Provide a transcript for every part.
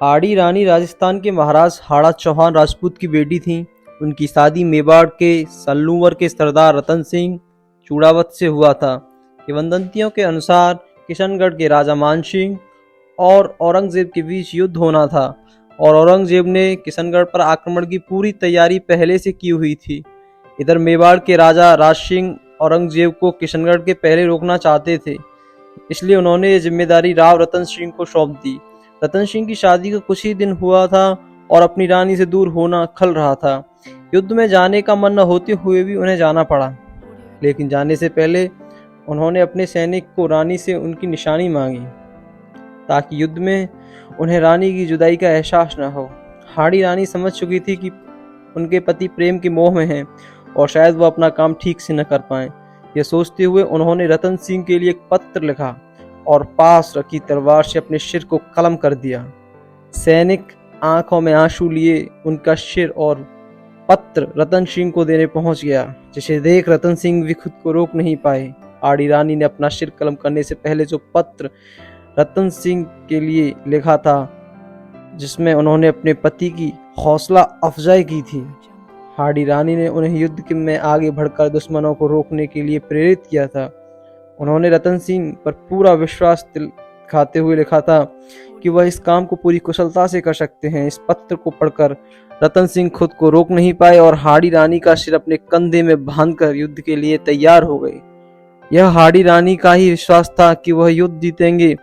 हाड़ी रानी राजस्थान के महाराज हाड़ा चौहान राजपूत की बेटी थीं। उनकी शादी मेवाड़ के सल्लूवर के सरदार रतन सिंह चूड़ावत से हुआ था। किंवदंतियों के अनुसार किशनगढ़ के राजा मान सिंह और औरंगजेब के बीच युद्ध होना था और औरंगजेब ने किशनगढ़ पर आक्रमण की पूरी तैयारी पहले से की हुई थी। इधर मेवाड़ के राजा राज सिंह औरंगजेब को किशनगढ़ के पहले रोकना चाहते थे, इसलिए उन्होंने ये जिम्मेदारी राव रतन सिंह को सौंप दी। रतन सिंह की शादी का कुछ ही दिन हुआ था और अपनी रानी से दूर होना खल रहा था। युद्ध में जाने का मन न होते हुए भी उन्हें जाना पड़ा, लेकिन जाने से पहले उन्होंने अपने सैनिक को रानी से उनकी निशानी मांगी ताकि युद्ध में उन्हें रानी की जुदाई का एहसास न हो। हाड़ी रानी समझ चुकी थी कि उनके पति प्रेम के मोह में हैं और शायद वो अपना काम ठीक से न कर पाएं। यह सोचते हुए उन्होंने रतन सिंह के लिए एक पत्र लिखा और पास रखी तलवार से अपने सिर को कलम कर दिया। सैनिक आंखों में आंसू लिए उनका सिर और पत्र रतन सिंह को देने पहुंच गया, जिसे देख रतन सिंह भी खुद को रोक नहीं पाए। हाड़ी रानी ने अपना सिर कलम करने से पहले जो पत्र रतन सिंह के लिए लिखा था, जिसमें उन्होंने अपने पति की हौसला अफजाई की थी। हाड़ी रानी ने उन्हें युद्ध में आगे बढ़कर दुश्मनों को रोकने के लिए प्रेरित किया था। उन्होंने रतन सिंह पर पूरा विश्वास दिखाते हुए लिखा था कि वह इस काम को पूरी कुशलता से कर सकते हैं। इस पत्र को पढ़कर रतन सिंह खुद को रोक नहीं पाए और हाड़ी रानी का सिर अपने कंधे में बांधकर युद्ध के लिए तैयार हो गए। यह हाड़ी रानी का ही विश्वास था कि वह युद्ध जीतेंगे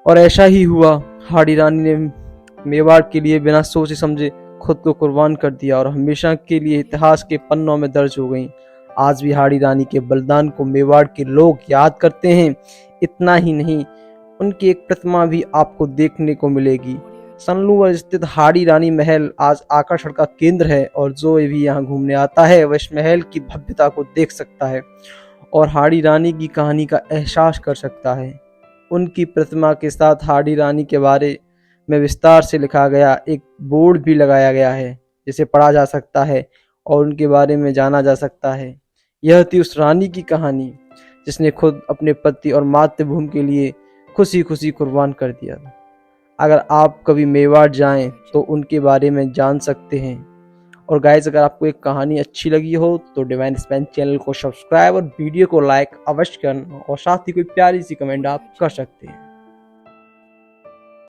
और ऐसा ही हुआ। हाड़ी रानी ने मेवाड़ के लिए बिना सोचे समझे खुद को कुर्बान कर दिया और हमेशा के लिए इतिहास के पन्नों में दर्ज हो गई। आज भी हाड़ी रानी के बलिदान को मेवाड़ के लोग याद करते हैं। इतना ही नहीं, उनकी एक प्रतिमा भी आपको देखने को मिलेगी। सनलूवर स्थित हाड़ी रानी महल आज आकर्षण का केंद्र है और जो भी यहाँ घूमने आता है वह इस महल की भव्यता को देख सकता है और हाड़ी रानी की कहानी का एहसास कर सकता है। उनकी प्रतिमा के साथ हाड़ी रानी के बारे में विस्तार से लिखा गया एक बोर्ड भी लगाया गया है, जिसे पढ़ा जा सकता है और उनके बारे में जाना जा सकता है। यह थी उस रानी की कहानी जिसने खुद अपने पति और मातृभूमि के लिए खुशी खुशी कुर्बान कर दिया। अगर आप कभी मेवाड़ जाएं तो उनके बारे में जान सकते हैं। और गाइस, अगर आपको एक कहानी अच्छी लगी हो तो डिवाइन स्पेन चैनल को सब्सक्राइब और वीडियो को लाइक अवश्य करना और साथ ही कोई प्यारी सी कमेंट आप कर सकते हैं।